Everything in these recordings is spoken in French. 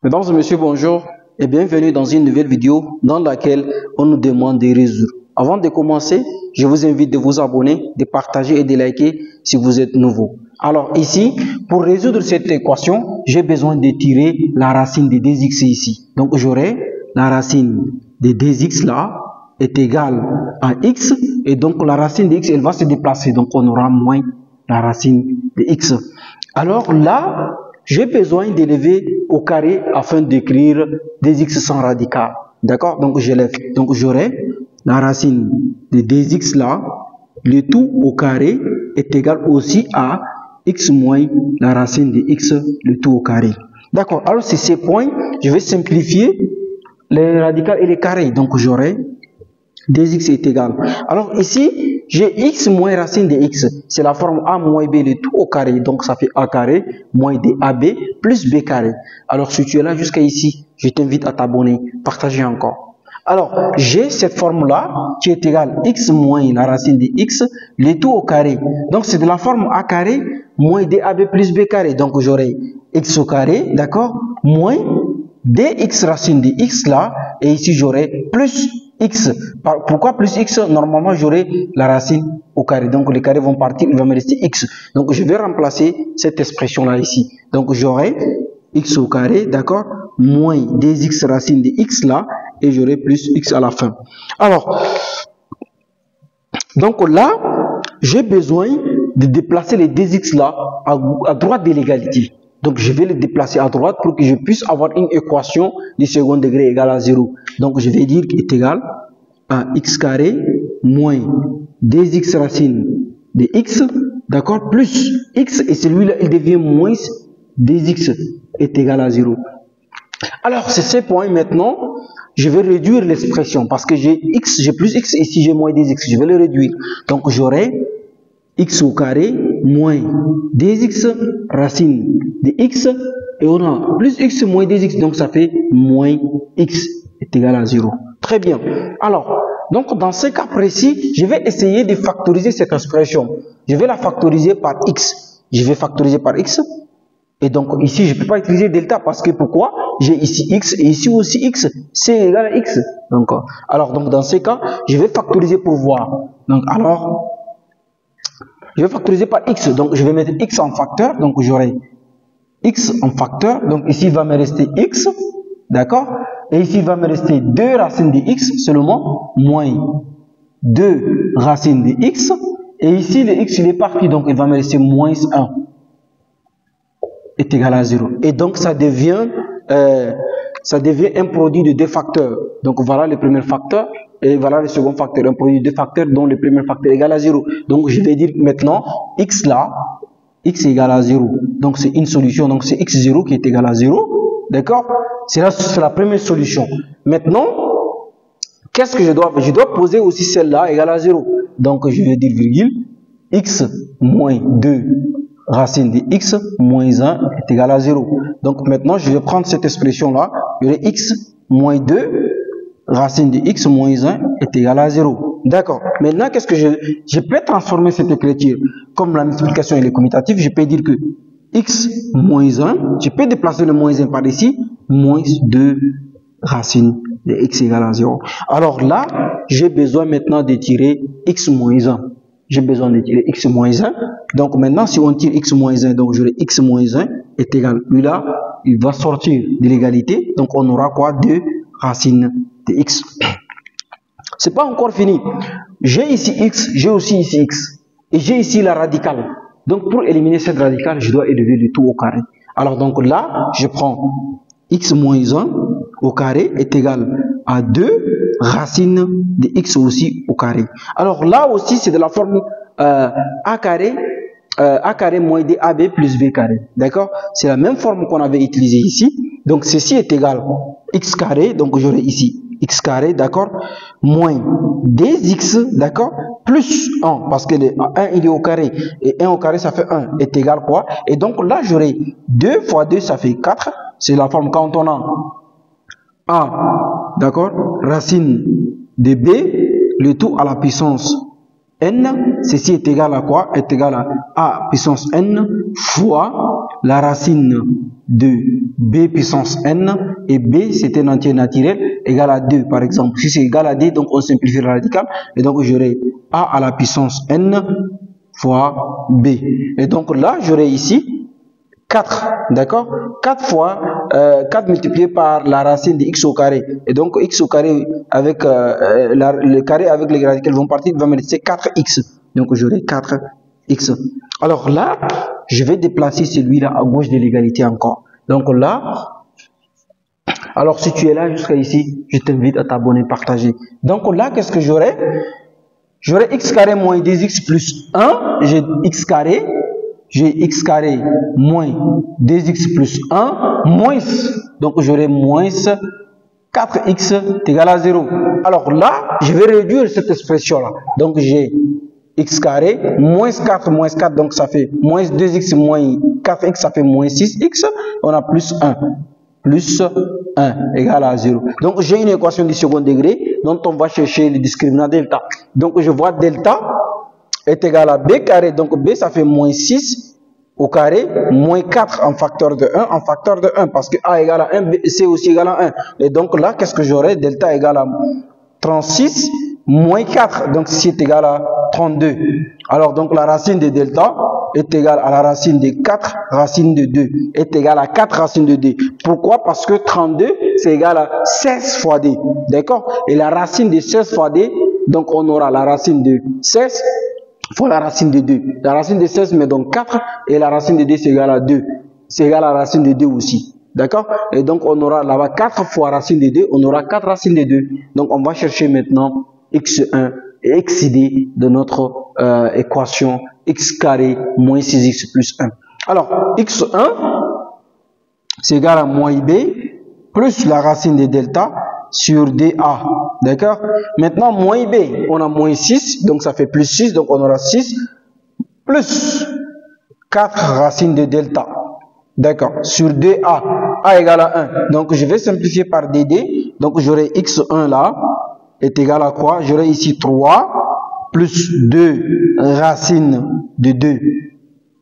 Mesdames et messieurs, bonjour et bienvenue dans une nouvelle vidéo dans laquelle on nous demande de résoudre. Avant de commencer, je vous invite de vous abonner, de partager et de liker si vous êtes nouveau. Alors ici, pour résoudre cette équation, j'ai besoin de tirer la racine de 2x ici. Donc j'aurai la racine de 2x là est égale à x et donc la racine de x elle va se déplacer. Donc on aura moins la racine de x. Alors là, j'ai besoin d'élever au carré afin d'écrire 2x sans radical. D'accord? Donc j'élève. Donc j'aurai la racine de 2x là, le tout au carré est égal aussi à x moins la racine de x, le tout au carré. D'accord? Alors c'est ces points, je vais simplifier les radicales et les carrés. Donc j'aurai 2x est égal. Alors ici, j'ai x moins racine de x. C'est la forme a moins b, le tout au carré. Donc ça fait a carré moins dab plus b carré. Alors si tu es là jusqu'à ici, je t'invite à t'abonner, partager encore. Alors, j'ai cette forme-là qui est égale x moins la racine de x, le tout au carré. Donc c'est de la forme a carré moins dab plus b carré. Donc j'aurai x au carré, d'accord, moins dx racine de x là, et ici j'aurai plus x. Pourquoi plus x? Normalement j'aurai la racine au carré, donc les carrés vont partir, il va me rester x. Donc je vais remplacer cette expression là ici. Donc j'aurai x au carré, d'accord, moins 2x racine de x là, et j'aurai plus x à la fin. Alors, donc là, j'ai besoin de déplacer les 2x là à droite de l'égalité. Donc je vais les déplacer à droite pour que je puisse avoir une équation du second degré égale à 0. Donc je vais dire qu'il est égal à x carré moins 2x racine de x, d'accord, plus x, et celui-là il devient moins 2x est égal à 0. Alors c'est ce point maintenant, je vais réduire l'expression parce que j'ai x, j'ai plus x, et ici j'ai moins 2x, je vais le réduire. Donc j'aurai x au carré moins 2x racine de x, et on a plus x moins 2x, donc ça fait moins x est égal à 0. Très bien. Alors, donc dans ce cas précis, je vais essayer de factoriser cette expression. Je vais la factoriser par x. Je vais factoriser par x. Et donc ici, je ne peux pas utiliser delta parce que pourquoi? J'ai ici x et ici aussi x. C'est égal à x. Donc, dans ce cas, je vais factoriser pour voir. Donc alors, je vais factoriser par x. Donc je vais mettre x en facteur. Donc j'aurai x en facteur. Donc ici, il va me rester x. D'accord? Et ici, il va me rester 2 racines de x seulement, moins 2 racines de x. Et ici, le x, il est parti. Donc il va me rester moins 1. Est égal à 0. Et donc ça devient un produit de deux facteurs. Donc voilà le premier facteur et voilà le second facteur, un produit de deux facteurs dont le premier facteur est égal à 0. Donc je vais dire maintenant x là, x est égal à 0. Donc c'est une solution, donc c'est x0 qui est égal à 0. D'accord? C'est la première solution. Maintenant, qu'est-ce que je dois faire? Je dois poser aussi celle-là égale à 0. Donc je vais dire virgule, x moins 2 racine de x moins 1 est égal à 0. Donc maintenant, je vais prendre cette expression-là. Je vais x moins 2 racine de x moins 1 est égal à 0. D'accord. Maintenant, qu'est-ce que je peux transformer cette écriture? Comme la multiplication et le commutatif, je peux dire que x moins 1, je peux déplacer le moins 1 par ici, moins 2 racine de x égale à 0. Alors là, j'ai besoin maintenant de tirer x moins 1. J'ai besoin de tirer x moins 1. Donc maintenant, si on tire x moins 1, donc j'aurai x moins 1 est égal. Lui là, il va sortir de l'égalité. Donc on aura quoi? 2 racines de x. C'est pas encore fini. J'ai ici x, j'ai aussi ici x. Et j'ai ici la radicale. Donc pour éliminer cette radicale, je dois élever le tout au carré. Alors donc là, je prends x moins 1 au carré est égal à 2 racine de x aussi au carré. Alors là aussi, c'est de la forme a carré moins dab plus b carré. D'accord? C'est la même forme qu'on avait utilisée ici. Donc ceci est égal x carré, donc j'aurai ici x carré, d'accord, moins 2x, d'accord, plus 1, parce que le 1 il est au carré, et 1 au carré ça fait 1, est égal quoi? Et donc là j'aurai 2 fois 2 ça fait 4, c'est la forme quand on a, d'accord, racine de b, le tout à la puissance n, ceci est égal à quoi? Est égal à a puissance n fois la racine de b puissance n, et b c'est un entier naturel égal à 2 par exemple. Si c'est égal à 2, donc on simplifie le radical et donc j'aurai a à la puissance n fois b. Et donc là j'aurai ici 4, d'accord? 4 fois 4 multiplié par la racine de x au carré. Et donc x au carré avec le carré avec les radicales vont partir, va me laisser 4x. Donc j'aurai 4x. Alors là, je vais déplacer celui-là à gauche de l'égalité encore. Donc là, alors si tu es là jusqu'à ici, je t'invite à t'abonner, partager. Donc là, qu'est-ce que j'aurai? J'aurai x carré moins 2x plus 1. J'ai x carré. J'ai x carré moins 2x plus 1 moins, donc j'aurai moins 4x est égal à 0. Alors là, je vais réduire cette expression-là. Donc j'ai x carré moins 4, donc ça fait moins 2x moins 4x, ça fait moins 6x. On a plus 1 égale à 0. Donc j'ai une équation du second degré dont on va chercher le discriminant delta. Donc je vois delta est égal à b carré, donc b ça fait moins 6 au carré, moins 4 en facteur de 1, parce que a égale à 1, b, c aussi égale à 1. Et donc là, qu'est-ce que j'aurai? Delta égale à 36 moins 4, donc c est égal à 32. Alors donc la racine de delta est égale à la racine de 4 racine de 2, est égale à 4 racine de 2. Pourquoi? Parce que 32 c'est égal à 16 fois d, d'accord? Et la racine de 16 fois d, donc on aura la racine de 16 fois la racine de 2. La racine de 16 met donc 4 et la racine de 2 c'est égal à 2. C'est égal à la racine de 2 aussi. D'accord? Et donc on aura là-bas 4 fois racine de 2, on aura 4 racines de 2. Donc on va chercher maintenant x1 et xd de notre équation x carré moins 6x plus 1. Alors x1 c'est égal à moins b plus la racine de delta sur dA, d'accord? Maintenant, moins b, on a moins 6, donc ça fait plus 6, donc on aura 6, plus 4 racines de delta, d'accord? Sur dA, a égale à 1, donc je vais simplifier par dd, donc j'aurai x1 là, est égal à quoi? J'aurai ici 3, plus 2 racines de 2,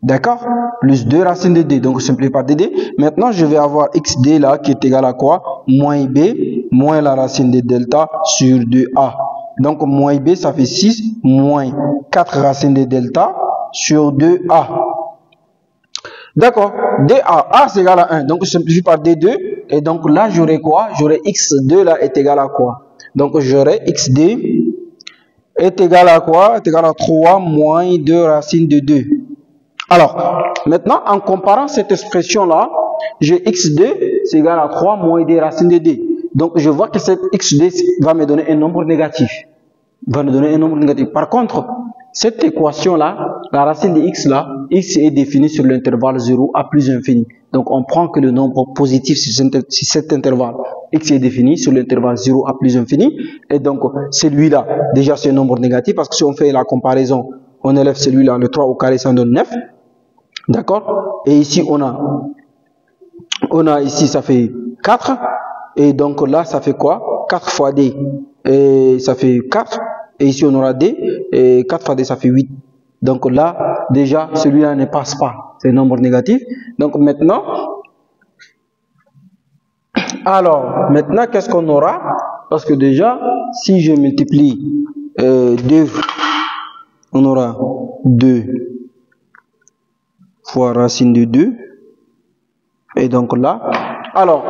d'accord? Plus 2 racines de d, donc je simplifie par dd. Maintenant, je vais avoir xd là, qui est égal à quoi? Moins b, moins la racine de delta sur 2a. Donc, moins b, ça fait 6, moins 4 racines de delta sur 2a. D'accord? dA, a c'est égal à 1. Donc, je simplifie par d2. Et donc, là, j'aurai quoi? J'aurai x2 là est égal à quoi? Donc, j'aurai xd est égal à quoi? Est égal à 3 moins 2 racines de 2. Alors, maintenant, en comparant cette expression-là, j'ai x2, c'est égal à 3 moins 2 racines de 2. Donc, je vois que cette x2 va me donner un nombre négatif. Par contre, cette équation-là, la racine de x là, x est définie sur l'intervalle 0 à plus infini. Donc, on prend que le nombre positif sur cet intervalle. X est défini sur l'intervalle 0 à plus infini. Et donc, celui-là, déjà, c'est un nombre négatif parce que si on fait la comparaison, on élève celui-là, le 3 au carré, ça donne 9. D'accord? Et ici, on a ici, ça fait 4. Et donc là, ça fait quoi? 4 fois d. Et ça fait 4. Et ici, on aura d. Et 4 fois d, ça fait 8. Donc là, déjà, celui-là ne passe pas. C'est un nombre négatif. Donc maintenant, qu'est-ce qu'on aura? Parce que déjà, si je multiplie 2, on aura 2 fois racine de 2. Et donc là, alors,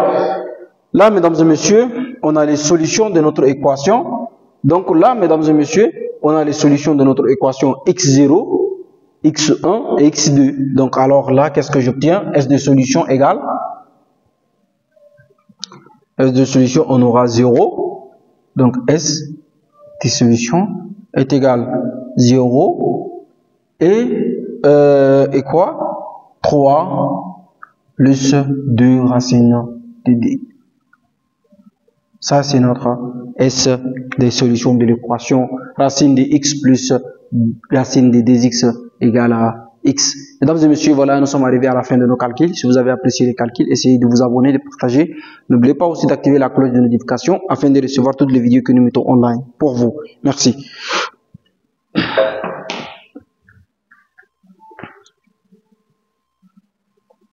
là, mesdames et messieurs, on a les solutions de notre équation. Donc là, mesdames et messieurs, on a les solutions de notre équation x0, x1 et x2. Donc alors là, qu'est-ce que j'obtiens? S de solution égale S de solution, on aura 0. Donc S de solution est égal 0 et quoi? 3 plus 2 racines de d. Ça, c'est notre S des solutions de l'équation racine de x plus racine de 2x égale à x. Mesdames et messieurs, voilà, nous sommes arrivés à la fin de nos calculs. Si vous avez apprécié les calculs, essayez de vous abonner, de partager. N'oubliez pas aussi d'activer la cloche de notification afin de recevoir toutes les vidéos que nous mettons online pour vous. Merci.